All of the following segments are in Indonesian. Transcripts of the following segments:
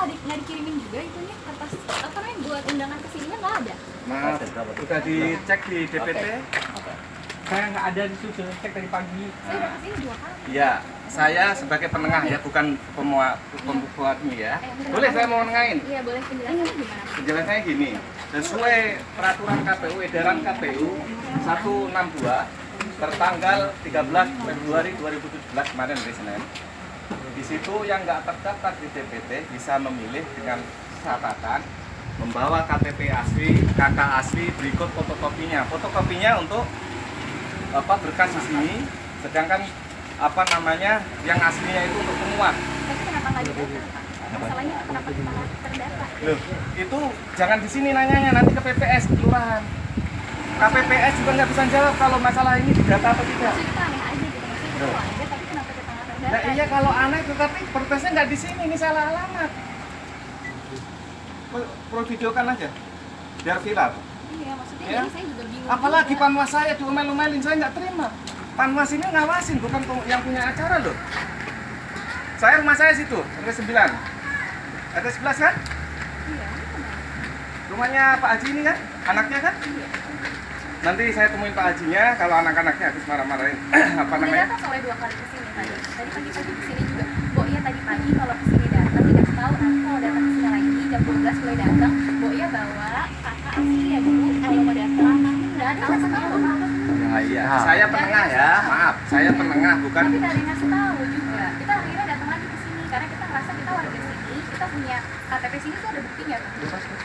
nggak dikirimin juga itunya kertas apa namanya buat undangan kesininya nggak ada? Maaf, udah dicek di DPT. Saya nggak ada di situ, cek tadi pagi. Saya udah kesini 2 kali. Iya, saya sebagai penengah ya, bukan pembuatnya ya. Boleh saya mau nengahin? Iya boleh, penjelasannya gimana? Penjelasannya gini, sesuai peraturan KPU, edaran KPU 162 tertanggal 13 Februari 2017 kemarin hari Senin. Di situ yang nggak terdaftar di DPT bisa memilih dengan catatan membawa KTP asli, KK asli, berikut fotokopinya. Fotokopinya untuk berkas di sini, sedangkan yang aslinya itu untuk penguat. Tapi kenapa nggak didata, Pak? Masalahnya kenapa kita nggak terdata? Loh, itu jangan di sini nanyanya, nanti ke PPS kelurahan. KPPS juga nggak bisa jawab kalau masalah ini didata atau tidak. Maksudnya kita aneh aja gitu, maksudnya kita tahu aja, tapi kenapa kita nggak terdata? Nah iya kalau aneh, tetapi protesnya nggak di sini, ini salah alamat. Pro videokan aja, biar viral. Iya, maksudnya Ya. jadi saya juga bingung. Apalagi juga. panwas saya diomel-omelin, saya nggak terima. Panwas ini ngawasin, bukan yang punya acara loh. Saya rumah saya situ, RT 9. RT 11 kan? Iya, Rumahnya Pak Haji ini kan? Anaknya kan? iya. Nanti saya temuin Pak Hajinya kalau anak-anaknya habis marah-marahin apa Udah namanya? datang soalnya 2 kali kesini tadi. Tadi pagi-pagi kesini juga. Oh iya tadi pagi kalau kesini datang dikasih tahu nanti kalau datang kesini lagi jam 12 mulai datang. Oh iya bawa kakak asli ya bu. Kalau mau datang nggak ada alasannya apa? Nah, iya. Saya penengah ya, maaf. Saya penengah bukan. Tapi nggak ada yang ngasih tahu juga. Kita akhirnya datang lagi ke sini karena kita ngerasa kita warga sini. Kita punya KTP sini tuh ada buktinya.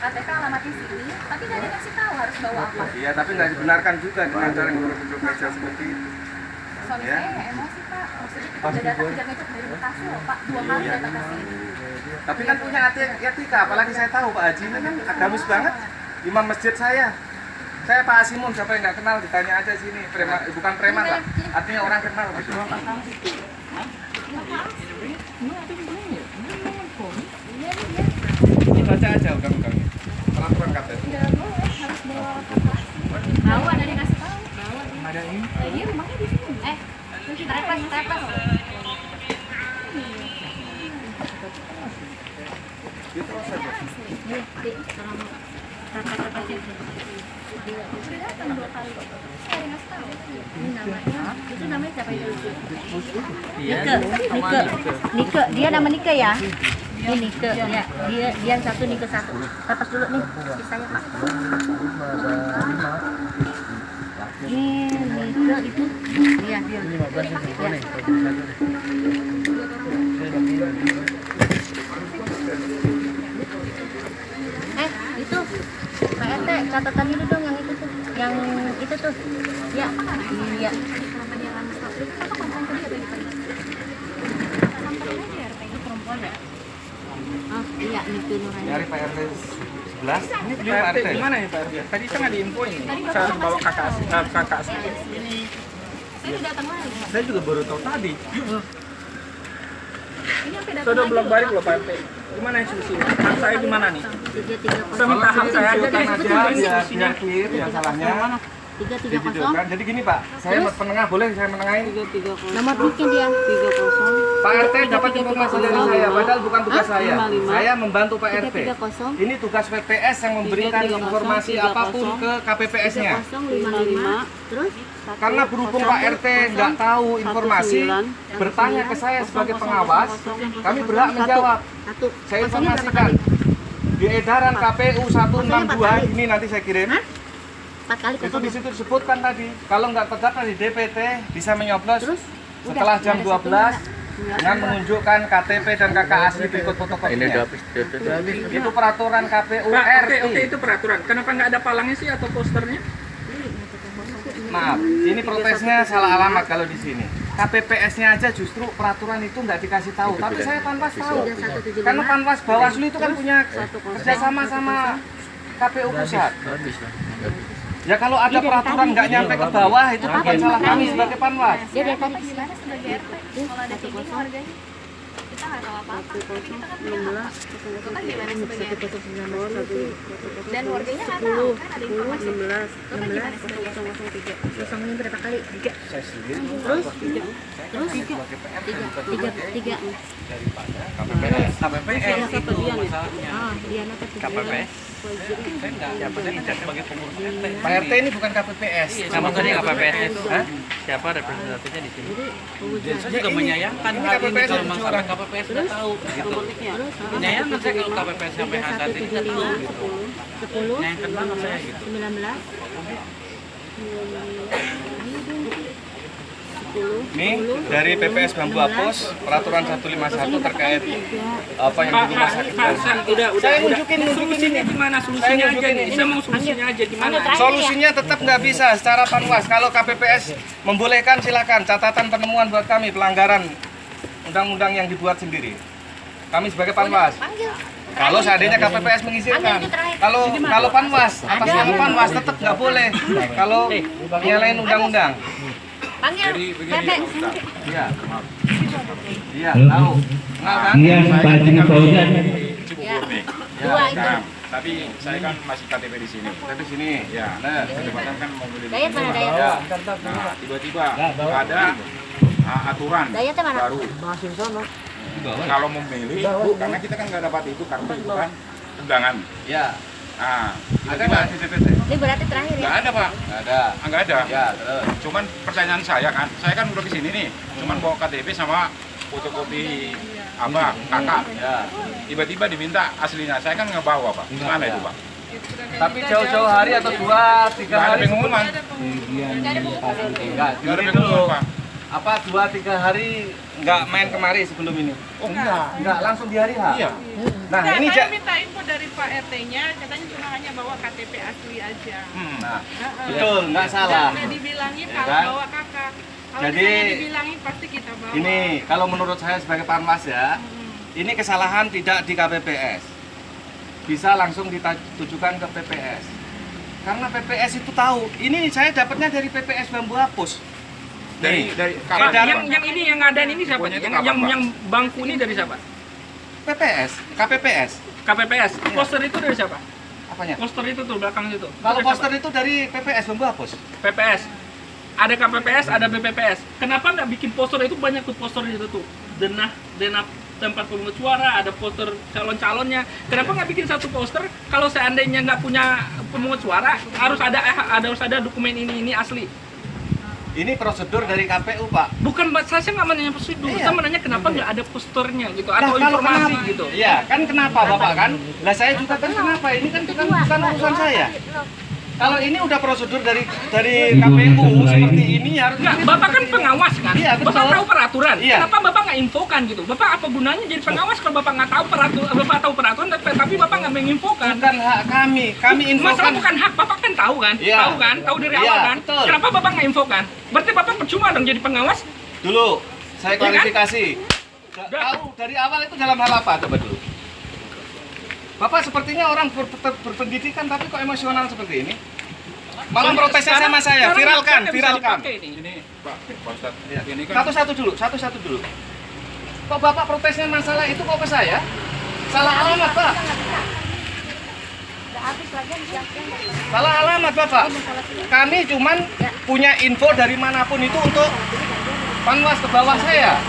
KTP alamatnya sini. Tapi nggak ada yang ngasih tahu harus bawa apa. Iya, tapi nggak dibenarkan juga dengan cara yang duduk meja seperti itu. Suami Ya. saya ya emosi pak. Maksudnya kita udah datang kejar kejar dari Bekasi loh pak. 2 kali Iya. datang ke sini. Tapi kan punya etika, apalagi saya tahu Pak Haji ini kan agamis banget. Imam masjid saya. Saya Pak Asimun, siapa yang nggak kenal ditanya aja sini. Bukan preman lah, artinya orang kenal gitu. Baca aja undang-undangnya. Peraturan KPU. Nggak boleh, harus bawa kakak. Tahu ada yang ngasih tahu. Ada ini. Dia rumahnya di sini. Tepas. Gitu saja. Udah datang 2 kali. Saya ada ngasih tahu. Ini namanya. Itu namanya siapa itu? Nike, dia nama Nike ya? Ini Nike, ya. Dia yang satu Nike 1. Lepas dulu nih, sisanya Pak. Ini Nike itu, iya. Itu Pak RT, catatan itu dong yang itu tuh, yang itu tuh, ya, iya. Kenapa dia nggak ngasih tahu? Itu apa perempuan tadi ada di pagi? Sampai aja RT-nya perempuan ya? Oh iya, Nike Nurani. Nyari Pak RT 11. Ini Di Pak RT RT. gimana ya Pak RT? Tadi saya nggak diinfoin. Saya harus bawa kakak asli. Kakak asli. Saya udah datang lagi. Saya juga baru tahu tadi. Ini sampai datang Saya udah lagi bolak loh, balik Pak. loh Pak RT. Gimana institusinya? Hak saya di mana nih? 330. Saya minta hak saya aja Videokan deh. aja, biar clear ya salahnya. 330. Divideokan. Jadi gini Pak, saya penengah boleh saya menengahin. Nomor duitnya dia 30. Pak RT dapat informasi dari saya, padahal bukan tugas saya. 55. Saya membantu Pak RT. 330. Ini tugas PPS yang memberikan 330, informasi apapun ke KPPS-nya. 3055. Terus Karena berhubung Pak RT nggak tahu informasi, bertanya ke saya sebagai pengawas, kami berhak menjawab. satu. Saya Kosongnya berapa informasikan kali? di edaran KPU 162 ini nanti saya kirim. 4 kali Itu kosong. di situ disebutkan tadi, kalau nggak terdaftar di DPT bisa menyoblos Terus setelah udah, jam ada 12 satunya. dengan menunjukkan KTP dan KK asli berikut fotokopinya. Itu peraturan KPU Pak, RI. oke itu peraturan. Kenapa nggak ada palangnya sih atau posternya? Maaf, ini protesnya salah alamat kalau di sini. KPPS-nya aja justru peraturan itu nggak dikasih tahu, tapi saya Panwas tahu. 175. Karena Panwas Bawaslu itu kan punya kerjasama sama KPU pusat. Ya kalau ada peraturan nggak nyampe ke bawah itu bukan salah kami sebagai Panwas. Dia dari tadi Gimana sebagai RT? Kalau ada kayak gini warganya? kita nggak tahu apa-apa, tapi kita kan punya hak. Itu kan gimana sebenarnya? Dan warganya nggak tahu kan ada informasi. Itu kan gimana sebenarnya? Kosongnya berapa kali? 3. Saya sendiri Terus? sebagai Tiga. daripada KPPS. KPPS itu masalahnya. Oh, dia apa tuh? KPPS. Saya tidak Sebagai pengurus RT. Pak RT ini bukan KPPS. Sama tadi KPPS. Hah? Siapa representatifnya di sini? Dan Saya juga menyayangkan ini hal ini KPPS kalau yang masalah curang. KPPS nggak tahu gitu. Menyayangkan saya kalau KPPS sampai saat ini nggak tahu gitu. 10, Menyayangkan banget saya gitu. 19, Ini dari PPS Bambu Apus peraturan 151 terkait apa yang di rumah sakit. Saya nunjukin solusinya gimana? Solusinya aja nih. Saya mau solusinya aja gimana? Solusinya tetap nggak bisa secara panwas. Kalau KPPS membolehkan silakan. Catatan penemuan buat kami pelanggaran undang-undang yang dibuat sendiri. Kami sebagai panwas. Panggil. Kalau seandainya KPPS mengizinkan, kalau panwas atas nama panwas tetap nggak boleh. Kalau nyalain undang-undang. Panggil. Pepe. Iya. Iya, tahu. Kenal kan? Iya, Pak Cina Fauzan. Ya. Ya, Dua itu. Sekarang, tapi saya kan masih KTP di sini. Dari sini. Ya, Nah, kedapatan kan mau beli. Dayat mana Dayat? ya. Nah, tiba-tiba ada aturan Dayatnya mana? baru. Kalau memilih, karena kita kan nggak dapat itu karena itu kan undangan. Ya. Nah, Ada tiba-tiba nggak di DPT? Ini berarti terakhir ya? nggak ada Pak, Nggak ada. nggak ada. Ya, terus. Cuman pertanyaan saya kan udah kesini nih, cuman bawa KTP sama fotokopi apa kakak. Ya. Tiba-tiba diminta aslinya, saya kan nggak bawa Pak. Gimana itu Pak? Tapi jauh-jauh hari atau 2-3 Nggak ada hari pengumuman, Enggak, nggak ada gini pengumuman dulu. Pak. Apa 2-3 hari nggak main kemari sebelum ini? Oh enggak. Enggak, langsung di hari H. Iya. Nah, Nah, ini saya minta info dari Pak RT-nya, katanya cuma hanya bawa KTP asli aja. Nah, Heeh. betul, nggak salah. Nggak dibilangin Ya kalau kan? bawa kakak. Kalau Jadi, misalnya dibilangin pasti kita bawa. Ini kalau menurut saya sebagai panwas ya, ini kesalahan tidak di KPPS. Bisa langsung ditujukan ke PPS. Karena PPS itu tahu. Ini saya dapatnya dari PPS Bambu Apus. Dari Pak, kapan? yang ini yang ada ini siapa? Infonya itu kapan, Pak? Yang bangku ini dari siapa? PPS, KPPS. KPPS. Poster itu dari siapa? Apanya? Poster itu tuh belakang situ. Kalau Dari poster siapa? itu dari PPS Bambu Apus. PPS. Ada KPPS, ada BPPS. Kenapa nggak bikin poster itu banyak tuh poster itu tuh? Denah tempat pemungut suara, ada poster calon-calonnya. Kenapa nggak bikin satu poster? Kalau seandainya nggak punya pemungut suara, harus ada dokumen ini asli. Ini prosedur dari KPU, Pak. Bukan Mbak, saya nggak menanya prosedur, Iya. saya menanya kenapa nggak ada posternya gitu Nah, atau kalau informasi kenapa? gitu. Iya, kan kenapa Bapak kan? Lah saya juga kan kenapa? Ini kan bukan urusan saya. Kalau ini udah prosedur dari KPU seperti ini harus Enggak, Bapak kan pengawas kan? Iya, betul. Bapak tahu peraturan. Iya. Kenapa Bapak nggak infokan gitu? Bapak apa gunanya jadi pengawas kalau Bapak nggak tahu peraturan? Bapak tahu peraturan tapi Bapak nggak menginfokan. bukan hak kami. Kami Masalah infokan. bukan hak, Bapak kan tahu kan? Iya. Tahu kan? Tahu dari Iya, awal kan? betul. Kenapa Bapak nggak infokan? Berarti Bapak percuma dong jadi pengawas? Dulu saya Iya kan? klarifikasi. Udah. Tahu dari awal itu dalam hal apa coba dulu? Bapak sepertinya orang berpendidikan tapi kok emosional seperti ini? Malah protesnya sama saya, Sekarang viralkan, nggak bisa viralkan. dipakai nih. Ini Pak Ustadz, Iya. ini kan Satu-satu dulu. Kok Bapak protesnya masalah itu kok ke saya? Salah alamat, Pak. Udah habis lagi siang-siang. Salah alamat, Bapak. Kami cuman punya info dari manapun itu untuk panwas ke bawah saya.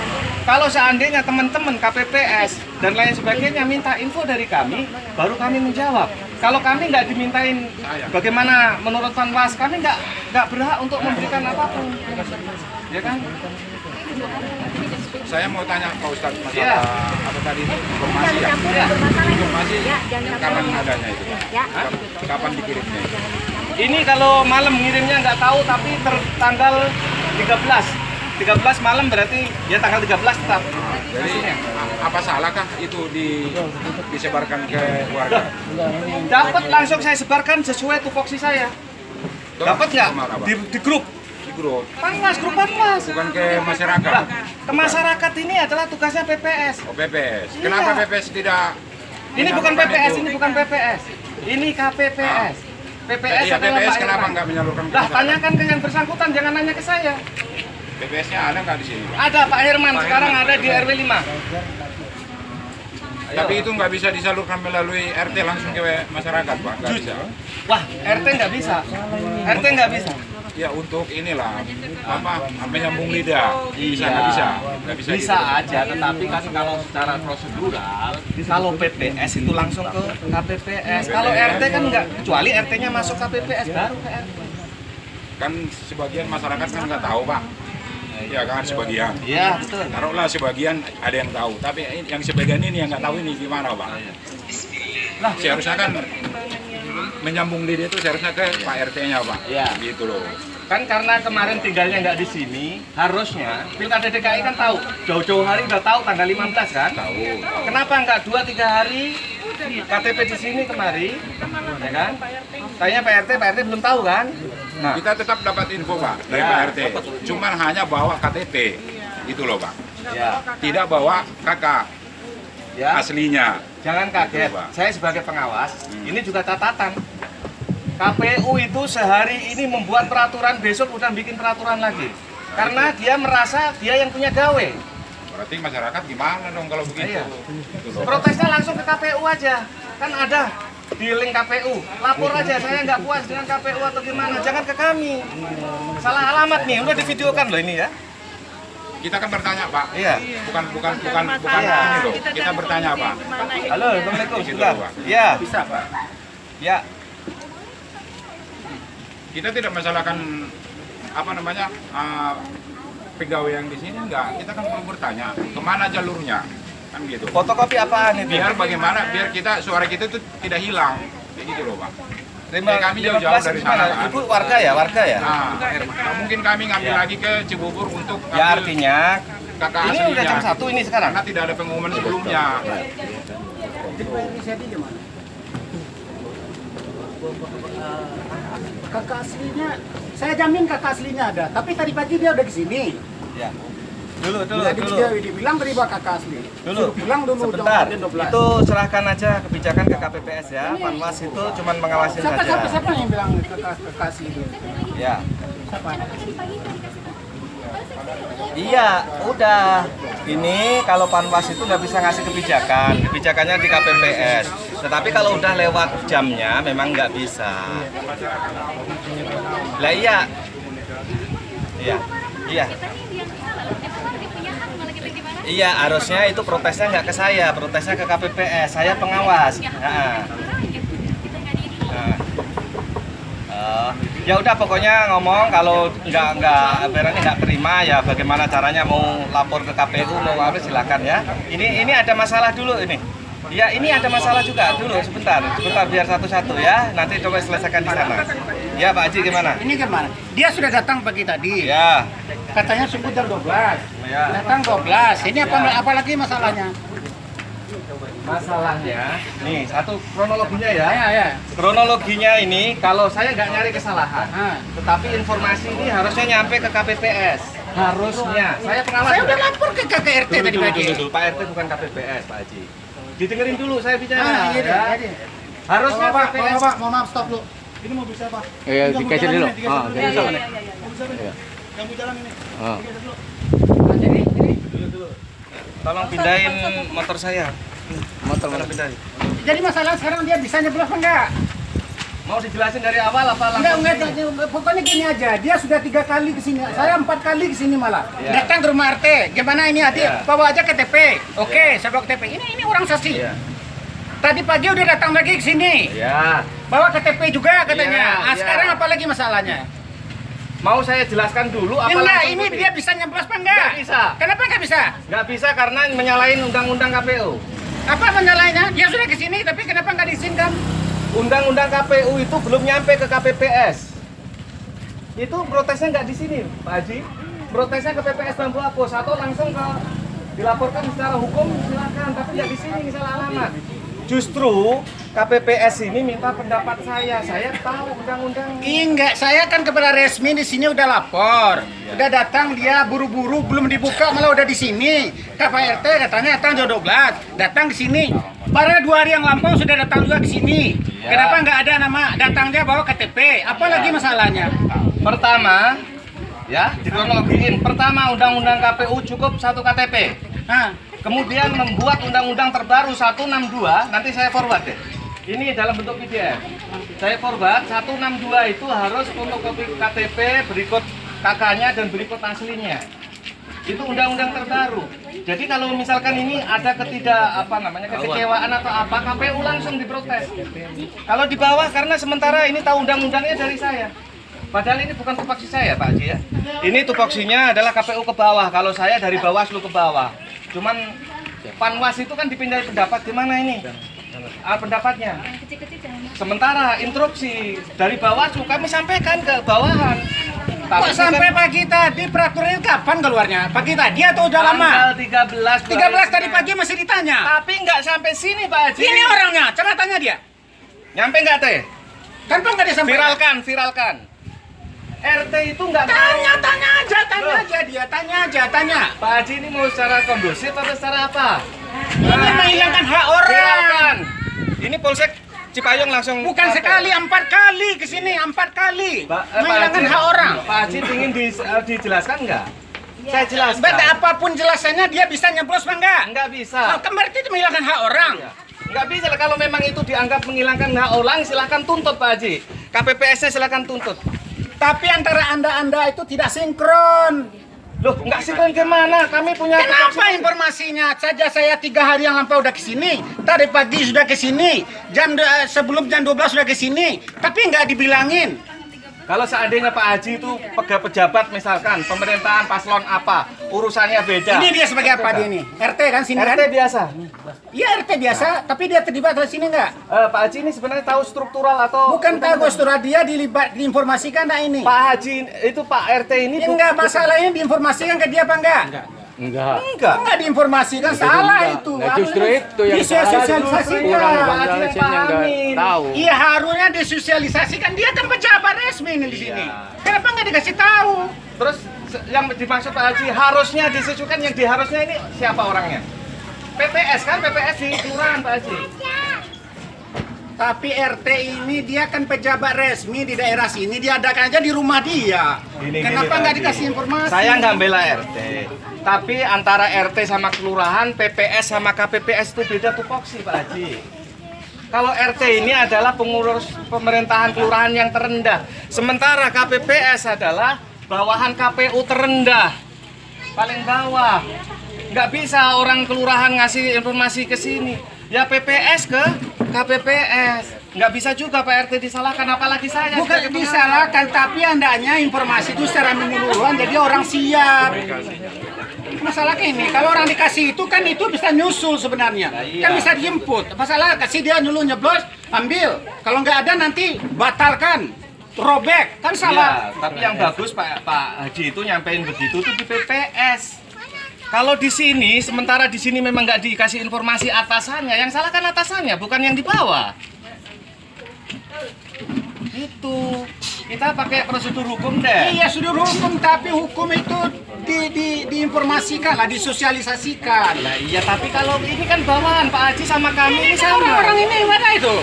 Kalau seandainya teman-teman KPPS dan lain sebagainya minta info dari kami, baru kami menjawab. Kalau kami nggak dimintain bagaimana menurut panwas, kami nggak berhak untuk memberikan apapun. Ya kan? saya mau tanya Pak Ustadz masalah Iya. apa tadi itu informasi ya. Ya. Informasi kapan adanya itu? Ya. Kapan dikirimnya? Ini kalau malam ngirimnya nggak tahu, tapi tanggal 13 malam berarti ya tanggal 13 tetap. Jadi apa salahkah itu disebarkan ke warga? Dapat langsung saya sebarkan sesuai tupoksi saya. Dapat nggak Kemana, Pak? di grup? Di grup, Grup Panwas. bukan ke masyarakat. Lah, ke masyarakat ini adalah tugasnya PPS. Oh PPS. Iya. Kenapa PPS tidak? Ini bukan menyalurkan PPS, itu? ini bukan PPS. Ini KPPS. PPS Iya, adalah PPS Pak kenapa Irfan. nggak menyalurkan ke Lah, masyarakat? tanyakan ke yang bersangkutan, jangan nanya ke saya. PPS-nya ada nggak di sini? Pak? Ada Pak Herman, sekarang ada di RW 5. Tapi itu nggak bisa disalurkan melalui RT langsung ke masyarakat, Pak. Nggak bisa. Wah, RT nggak bisa. RT nggak bisa. Ya untuk inilah menyambung lidah. Bisa nggak bisa? Nggak bisa. Bisa gitu. aja, tetapi kan kalau secara prosedural, kalau PPS itu langsung ke KPPS. Kalau RT kan nggak, kecuali RT-nya masuk KPPS baru ke RT. Kan sebagian masyarakat kan nggak tahu, Pak. Ya kan sebagian. Iya, betul. Taruhlah sebagian ada yang tahu, tapi yang sebagian ini yang nggak tahu ini gimana, Pak? Lah seharusnya kan menyambung lidah itu seharusnya ke Pak RT-nya, Pak. Iya. Gitu loh. Kan karena kemarin tinggalnya nggak di sini, harusnya Pilkada DKI kan tahu, jauh-jauh hari udah tahu tanggal 15 kan? Tahu. Kenapa nggak 2-3 hari KTP di sini kemari, ya kan? Tanya Pak RT belum tahu kan? Nah, Kita tetap dapat info, Pak, dari Ya. Pak RT. Cuman hanya bawa KTP. Gitu loh, Pak. ya, Tidak bawa kakak ya. aslinya. Jangan kaget, Betul, Pak. saya sebagai pengawas, ini juga catatan. KPU itu sehari ini membuat peraturan, besok udah bikin peraturan lagi. Karena dia merasa dia yang punya gawe. Berarti masyarakat gimana dong kalau begitu? Iya. Gitu loh. Protesnya langsung ke KPU aja. Kan ada di link KPU. Lapor aja, saya nggak puas dengan KPU atau gimana. Jangan ke kami. Salah alamat nih, udah divideokan loh ini ya. Kita kan bertanya, Pak. Iya. Bukan Iya. ini loh. Kita bertanya, Pak. Halo, Assalamualaikum. Gitu Sudah. loh, Pak. Iya. Bisa, Pak. Ya. Kita tidak masalahkan pegawai yang di sini enggak. Kita kan perlu bertanya kemana jalurnya, kan gitu. Fotokopi apaan itu? Biar bagaimana, biar suara kita itu tidak hilang, kayak gitu loh, Pak. Terima Kami jauh-jauh dari sana, kan. Ibu warga ya? Nah, mungkin kami ngambil Ya. lagi ke Cibubur untuk Ya ngambil artinya kakak ini aslinya. udah jam 1 ini sekarang. Karena tidak ada pengumuman sebelumnya. Kakak aslinya, saya jamin kakak aslinya ada. Tapi tadi pagi dia udah di sini. Ya. Dulu. Jadi dia dibilang dari kakak asli. Dulu. Suruh pulang dulu Sebentar. jam 12. Itu serahkan aja kebijakan ke KPPS ya. Panwas itu cuman mengawasin saja. Siapa yang bilang kakak asli itu? Ya. Siapa? Iya, udah. Ini kalau Panwas itu nggak bisa ngasih kebijakan. Kebijakannya di KPPS. Tetapi kalau udah lewat jamnya memang nggak bisa. Lah iya. Iya. Iya. Iya, harusnya itu protesnya nggak ke saya, protesnya ke KPPS. Saya pengawas. Nah. Ya udah pokoknya ngomong kalau nggak terima ya bagaimana caranya mau lapor ke KPU mau apa silakan ya. Ini ada masalah dulu ini. Ya ini ada masalah juga dulu sebentar biar satu-satu ya. Nanti coba selesaikan di sana. Ya Pak Haji gimana? Ini gimana? Dia sudah datang pagi tadi. Ya. Katanya subuh jam 12. Ya. Datang 12. Ini apa lagi masalahnya? Masalahnya, nih satu kronologinya ya. Ya. Kronologinya ini kalau saya nggak nyari kesalahan, tetapi informasi ini harusnya nyampe ke KPPS. Harusnya. Saya pengawas. Saya udah lapor ke kakak RT tadi pagi. Dulu. Pak RT bukan KPPS, Pak Haji. Didengerin dulu saya bicara. Iya. Harusnya KPPS. Pak, mohon maaf stop dulu. Ini mau bisa Pak. Iya, dikasih dulu. Yang mau jalan ini. Tolong pindahin motor saya. Tolong pindahin. Jadi masalah sekarang dia bisa nyeblos apa enggak? Mau dijelasin dari awal apa langsung? Enggak, pokoknya gini aja. Dia sudah 3 kali ke sini. Saya 4 kali ke sini malah. Iya. Datang ke rumah RT. Gimana ini hati? Iya. Bawa aja KTP. Oke, saya bawa KTP. Ini orang saksi. Iya. Tadi pagi udah datang lagi ke sini. Ya. Bawa KTP juga katanya. Iya, iya. Sekarang apa lagi masalahnya? Mau saya jelaskan dulu apa Enggak, langsung ini ke- dia bisa nyeblos apa enggak? Nggak bisa. Kenapa enggak bisa? Nggak bisa karena menyalahin undang-undang KPU. Apa menyalahinnya? Dia sudah ke sini tapi kenapa enggak diizinkan? Undang-undang KPU itu belum nyampe ke KPPS. Itu protesnya nggak di sini, Pak Haji. Protesnya ke PPS Bambu Apus atau langsung ke dilaporkan secara hukum silakan, tapi nggak di sini salah alamat. Justru KPPS ini minta pendapat saya. Saya tahu undang-undang. Enggak, saya kan kepada resmi di sini udah lapor. Udah datang dia buru-buru belum dibuka malah udah di sini. Pak RT katanya datang jam 12. Datang ke sini. Baru 2 hari yang lampau sudah datang juga ke sini. Kenapa nggak ada nama datangnya bawa KTP? Apalagi masalahnya? Pertama, ya, dikronologiin. Pertama, undang-undang KPU cukup 1 KTP. Hah? kemudian membuat undang-undang terbaru 162, nanti saya forward deh. Ini dalam bentuk PDF. Saya forward 162 itu harus fotokopi KTP, berikut kakaknya dan berikut aslinya. Itu undang-undang terbaru. Jadi kalau misalkan ini ada kekecewaan atau apa, KPU langsung diprotes. Kalau di bawah karena sementara ini tahu undang-undangnya dari saya. Padahal ini bukan tupoksi saya, Pak Haji ya. Ini tupoksinya adalah KPU ke bawah. Kalau saya dari Bawaslu ke bawah. Cuman Panwas itu kan dipindahin pendapat gimana ini? Pendapatnya. Sementara instruksi dari Bawaslu kami sampaikan ke bawahan. Kok sampai pagi tadi peraturannya kapan keluarnya? Pagi tadi atau udah lama? Tanggal 13. 13 tadi pagi masih ditanya. Tapi nggak sampai sini, Pak Haji. Ini orangnya, coba tanya dia. Nyampe nggak, Teh? Kenapa nggak disampaikan? Viralkan. RT itu nggak Tanya aja dia. Pak Haji ini mau secara kondusif atau secara apa? Ini menghilangkan hak orang. Viralkan. Ini Polsek Cipayung langsung. Bukan sekali, 4 kali ke sini, 4 kali. Menghilangkan hak orang. Pak Haji ingin dijelaskan nggak? Saya jelaskan. Berarti apapun jelasannya dia bisa nyeblos apa enggak? Nggak bisa. Kan berarti itu menghilangkan hak orang. Nggak bisa, kalau memang itu dianggap menghilangkan hak orang, silahkan tuntut Pak Haji. KPPS-nya silahkan tuntut. Tapi antara anda itu tidak sinkron. Loh, nggak sinkron gimana? Kami punya... Kenapa informasinya? Saja saya 3 hari yang lampau udah kesini, tadi pagi sudah kesini, sebelum jam 12 sudah kesini, tapi nggak dibilangin. Kalau seandainya Pak Haji itu pejabat misalkan, pemerintahan paslon apa, urusannya beda. Ini dia sebagai apa dia ini? RT kan sini kan? RT biasa. Iya RT biasa, tapi dia terlibat di sini nggak? Pak Haji ini sebenarnya tahu struktural atau... Bukan tahu struktural, dia diinformasikan nggak ini? Pak Haji itu Pak RT ini... Enggak, masalahnya diinformasikan ke dia apa enggak? Enggak diinformasikan, salah itu. Nah, justru itu yang disosialisasikan. Tahu. Iya, harusnya disosialisasikan. Dia kan pejabat resmi ini di sini. Kenapa nggak dikasih tahu? Terus yang dimaksud Pak Haji harusnya disesuaikan, yang diharusnya ini siapa orangnya? PPS kan, PPS di kelurahan Pak Haji. Tapi RT ini dia kan pejabat resmi di daerah sini, diadakan aja di rumah dia. Kenapa nggak dikasih informasi? Saya nggak bela RT, tapi antara RT sama kelurahan, PPS sama KPPS itu beda tupoksi Pak Haji. Kalau RT ini adalah pengurus pemerintahan kelurahan yang terendah, sementara KPPS adalah bawahan KPU terendah, paling bawah. Nggak bisa orang kelurahan ngasih informasi ke sini, ya PPS ke KPPS. Nggak bisa juga Pak RT disalahkan, apalagi saya. Bukan disalahkan, tapi andanya informasi itu secara menyeluruhan, jadi orang siap. Masalah ini, kalau orang dikasih itu kan itu bisa nyusul sebenarnya, kan bisa dijemput. Masalah kasih dia dulu nyeblos, ambil. Kalau nggak ada nanti batalkan, robek, kan salah. Ya, tapi yang bagus Pak Haji itu nyampein begitu tuh di PPS. Kalau di sini, sementara di sini memang nggak dikasih informasi atasannya, yang salah kan atasannya, bukan yang di bawah. Itu kita pakai prosedur hukum deh. Iya, sudah hukum, tapi hukum itu diinformasikan lah, disosialisasikan. Nah, iya, tapi kalau ini kan bawahan Pak Haji sama kami ini sama. Orang ini mana itu?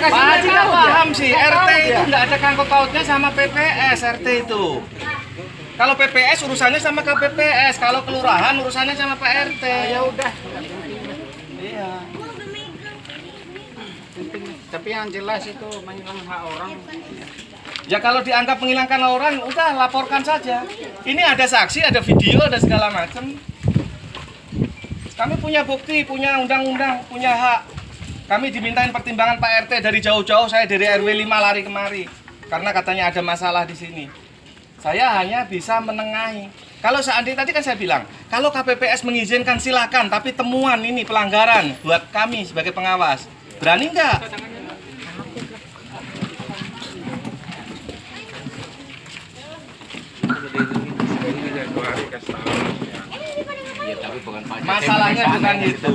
Pak Haji nggak paham sih, RT itu nggak ada kangkut pautnya sama PPS, RT itu. Kalau PPS urusannya sama KPPS, kalau kelurahan urusannya sama Pak RT. Ya udah. Iya. Tapi yang jelas itu menghilangkan hak orang. Ya kalau dianggap menghilangkan orang, udah laporkan saja. Ini ada saksi, ada video, ada segala macam. Kami punya bukti, punya undang-undang, punya hak. Kami dimintain pertimbangan Pak RT dari jauh-jauh, saya dari RW 5 lari kemari. Karena katanya ada masalah di sini. Saya hanya bisa menengahi. Kalau seandainya tadi kan saya bilang, kalau KPPS mengizinkan silakan, tapi temuan ini pelanggaran buat kami sebagai pengawas. Berani nggak? Masalahnya bukan itu.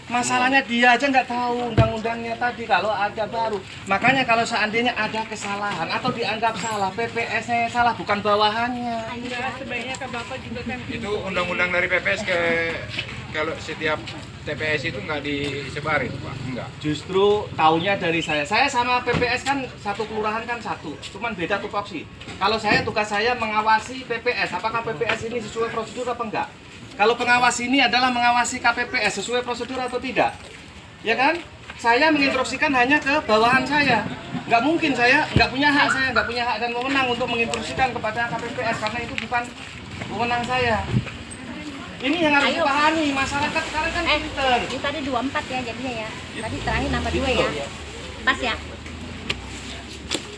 Masalahnya dia aja nggak tahu undang-undangnya tadi kalau ada baru. Makanya kalau seandainya ada kesalahan atau dianggap salah, PPS-nya yang salah bukan bawahannya. Enggak, sebaiknya ke Bapak juga kan. Itu undang-undang dari PPS kalau setiap TPS itu nggak disebarin, Pak? Enggak. Justru taunya dari saya. Saya sama PPS kan satu kelurahan kan satu, cuman beda tupoksi. Kalau saya tugas saya mengawasi PPS, apakah PPS ini sesuai prosedur apa enggak? kalau pengawas ini adalah mengawasi KPPS sesuai prosedur atau tidak, ya kan? Saya menginstruksikan hanya ke bawahan saya. Nggak mungkin saya nggak punya hak dan wewenang untuk menginstruksikan kepada KPPS karena itu bukan wewenang saya. Ini yang harus dipahami masyarakat sekarang kan pinter. Ini tadi 24 ya jadinya ya. Tadi terakhir nambah 2 ya. Pas ya?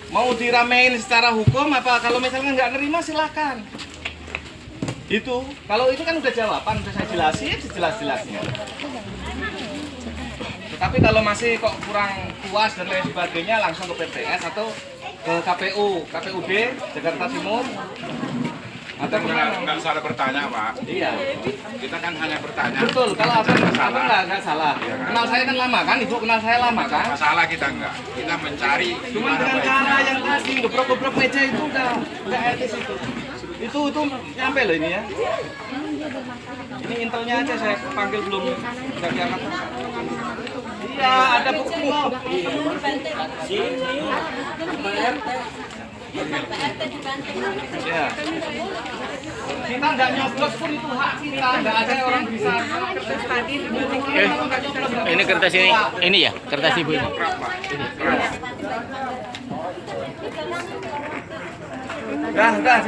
Mau diramein secara hukum apa kalau misalnya nggak nerima silakan. Itu kalau itu kan udah jawaban udah saya jelasin sejelas-jelasnya. Tetapi kalau masih kok kurang puas dan lain sebagainya langsung ke PPS atau ke KPU, KPUD Jakarta Timur. Atau Nggak salah bertanya, Pak. Iya. Kita kan hanya bertanya. Betul, kalau apa nggak salah. Kenal saya kan lama kan, Ibu kenal saya lama kan? Masalah kita enggak. Kita mencari Cuma gimana dengan baik. cara yang tadi gebrok-gebrok meja itu udah etis itu. Itu nyampe loh ini ya. Ini intelnya aja saya panggil belum udah diangkat. Iya, ada bukti kok. Ya. Kita nggak nyoblos pun itu hak kita, nggak ada orang bisa. Ini kertas ini ya, kertas ibu ini. Udah.